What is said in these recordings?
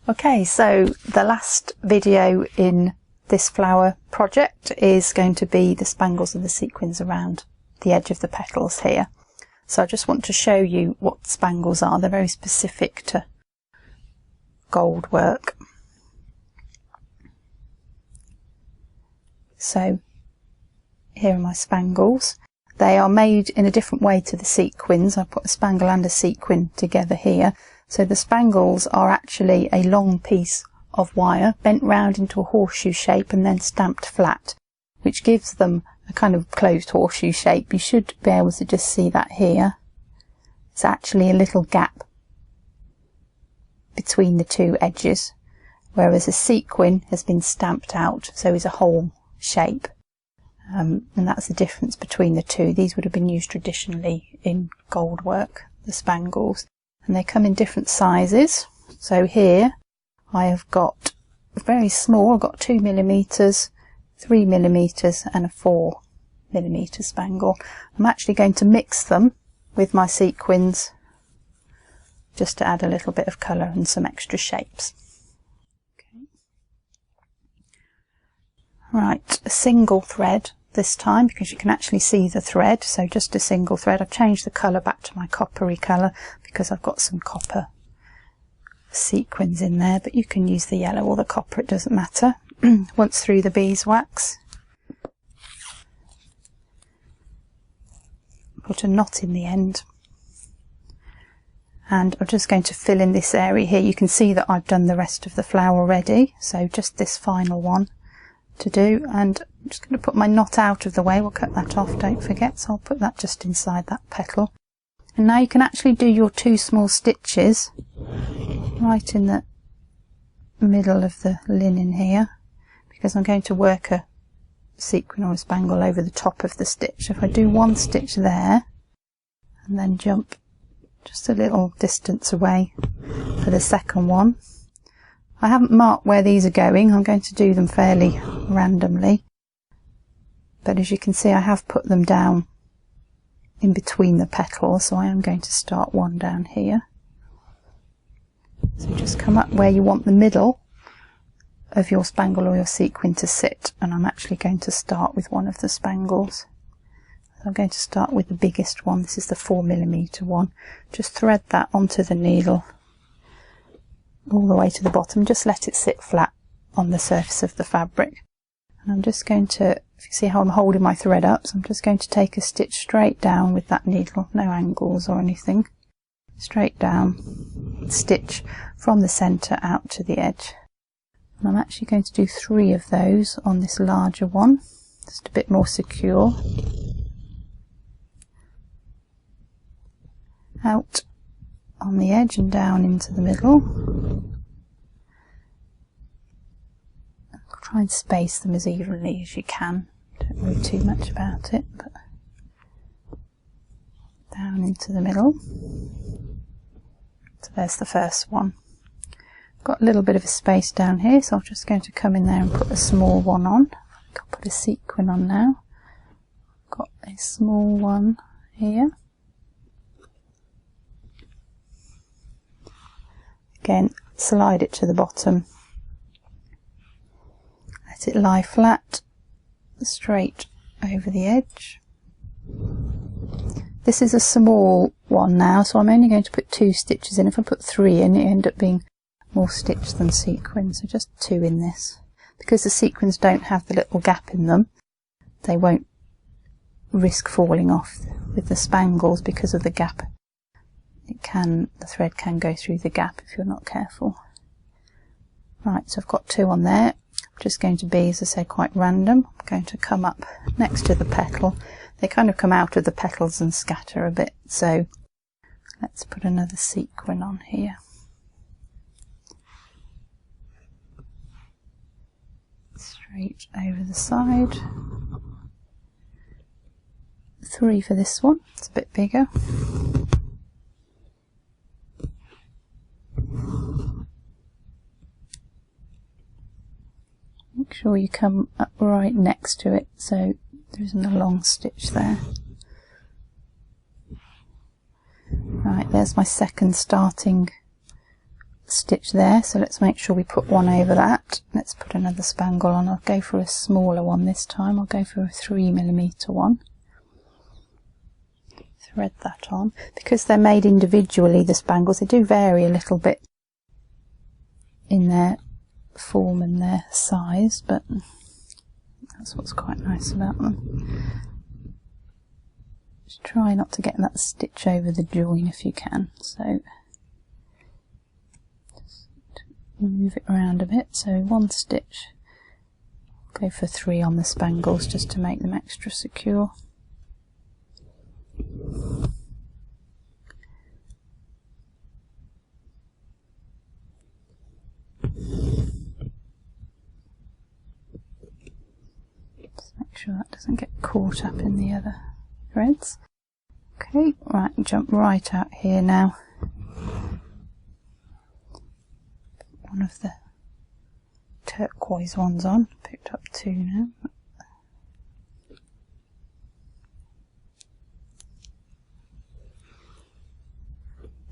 Okay, so the last video in this flower project is going to be the spangles and the sequins around the edge of the petals here. So I just want to show you what spangles are. They're very specific to Goldwork. So here are my spangles. They are made in a different way to the sequins. I put a spangle and a sequin together here. So the spangles are actually a long piece of wire bent round into a horseshoe shape and then stamped flat, which gives them a kind of closed horseshoe shape. You should be able to just see that here. It's actually a little gap between the two edges, whereas a sequin has been stamped out, so is a whole shape. And that's the difference between the two. These would have been used traditionally in Goldwork, the spangles. And they come in different sizes. So here I have got very small, I've got 2mm, 3mm and a 4mm spangle. I'm actually going to mix them with my sequins just to add a little bit of colour and some extra shapes. Okay. Right, a single thread this time, because you can actually see the thread, so just a single thread. I've changed the colour back to my coppery colour because I've got some copper sequins in there, but you can use the yellow or the copper, it doesn't matter. Once through the beeswax, put a knot in the end, and I'm just going to fill in this area here. You can see that I've done the rest of the flower already, so just this final one to do, and I'm just going to put my knot out of the way. We'll cut that off, don't forget, so I'll put that just inside that petal. And now you can actually do your 2 small stitches right in the middle of the linen here, because I'm going to work a sequin or a spangle over the top of the stitch. If I do 1 stitch there and then jump just a little distance away for the second one. I haven't marked where these are going, I'm going to do them fairly randomly, but as you can see I have put them down in between the petals, so I am going to start one down here. So just come up where you want the middle of your spangle or your sequin to sit, and I'm actually going to start with one of the spangles. I'm going to start with the biggest one. This is the 4mm one. Just thread that onto the needle all the way to the bottom, just let it sit flat on the surface of the fabric. And I'm just going to, if you see how I'm holding my thread up, so I'm just going to take a stitch straight down with that needle, no angles or anything, straight down, stitch from the centre out to the edge. And I'm actually going to do 3 of those on this larger one, just a bit more secure. Out on the edge and down into the middle. Try and space them as evenly as you can. Don't worry too much about it, but down into the middle. So there's the first one. Got a little bit of a space down here, so I'm just going to come in there and put a small one on. I'll put a sequin on now. Got a small one here. Again, slide it to the bottom, let it lie flat, straight over the edge. This is a small one now, so I'm only going to put 2 stitches in. If I put 3 in, it ends up being more stitch than sequin, so just 2 in this. Because the sequins don't have the little gap in them, they won't risk falling off with the spangles because of the gap. The thread can go through the gap if you're not careful. Right, so I've got 2 on there. I'm just going to be, as I say, quite random. I'm going to come up next to the petal. They kind of come out of the petals and scatter a bit, so let's put another sequin on here. Straight over the side. 3 for this one, it's a bit bigger. Make sure you come up right next to it so there isn't a long stitch there. Right, there's my second starting stitch there, so let's make sure we put one over that. Let's put another spangle on. I'll go for a smaller one this time. I'll go for a 3mm one. Thread that on. Because they're made individually, the spangles, they do vary a little bit in their form and their size, but that's what's quite nice about them. Just try not to get that stitch over the join if you can, so just move it around a bit. So one stitch, go for 3 on the spangles just to make them extra secure. Just make sure that doesn't get caught up in the other threads. Okay, right, jump right out here now. One of the turquoise ones on, picked up 2 now.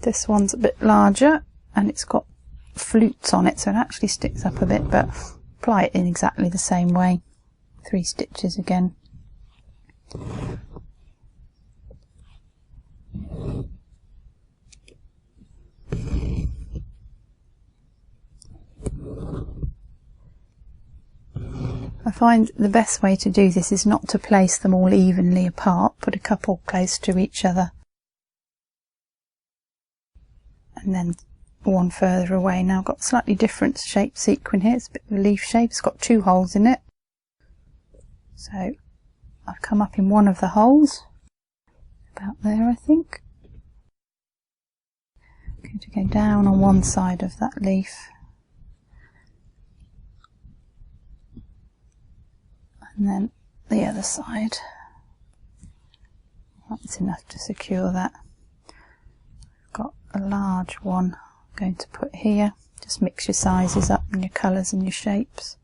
This one's a bit larger and it's got flutes on it, so it actually sticks up a bit, but apply it in exactly the same way. 3 stitches again. I find the best way to do this is not to place them all evenly apart, put a couple close to each other and then one further away. Now I've got a slightly different shaped sequin here, it's a bit of a leaf shape, it's got 2 holes in it. So I've come up in one of the holes, about there I think. I'm going to go down on one side of that leaf. And then the other side. That's enough to secure that. I've got a large one I'm going to put here. Just mix your sizes up and your colours and your shapes.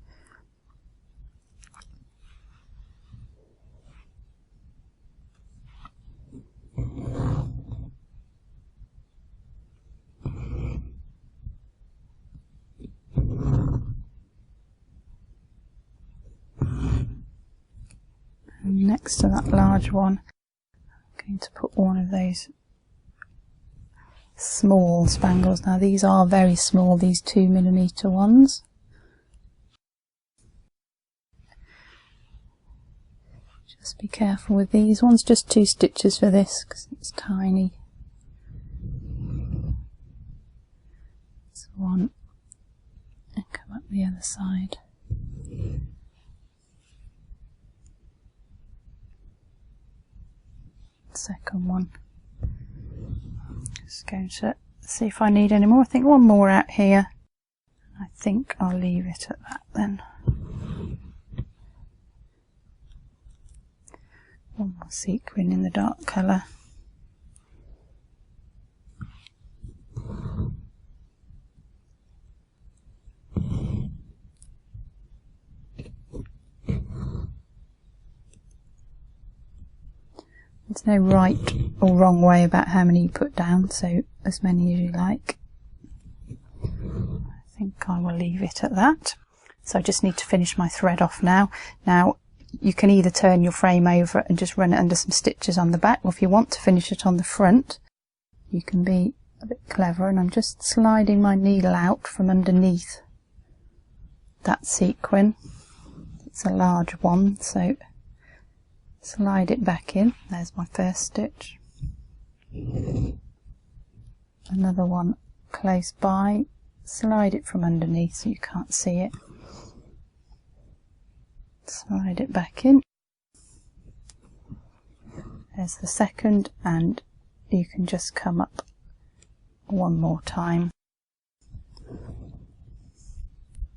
And next to that large one, I'm going to put one of those small spangles. Now these are very small, these 2mm ones. Just be careful with these ones, just 2 stitches for this because it's tiny. That's one, and come up the other side. Second one. Just going to see if I need any more. I think one more out here. I think I'll leave it at that then. One more sequin in the dark colour. There's no right or wrong way about how many you put down, so as many as you like. I think I will leave it at that. So I just need to finish my thread off now. Now you can either turn your frame over and just run it under some stitches on the back, or if you want to finish it on the front, you can be a bit clever, and I'm just sliding my needle out from underneath that sequin. It's a large one, so slide it back in. There's my first stitch. Another one close by, slide it from underneath so you can't see it. Slide it back in. There's the second, and you can just come up one more time.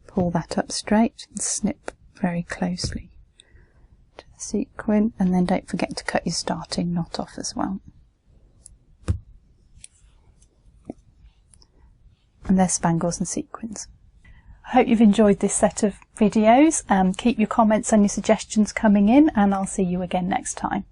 Pull that up straight and snip very closely to the sequin, and then don't forget to cut your starting knot off as well. And there's spangles and sequins. I hope you've enjoyed this set of videos. Keep your comments and your suggestions coming in, and I'll see you again next time.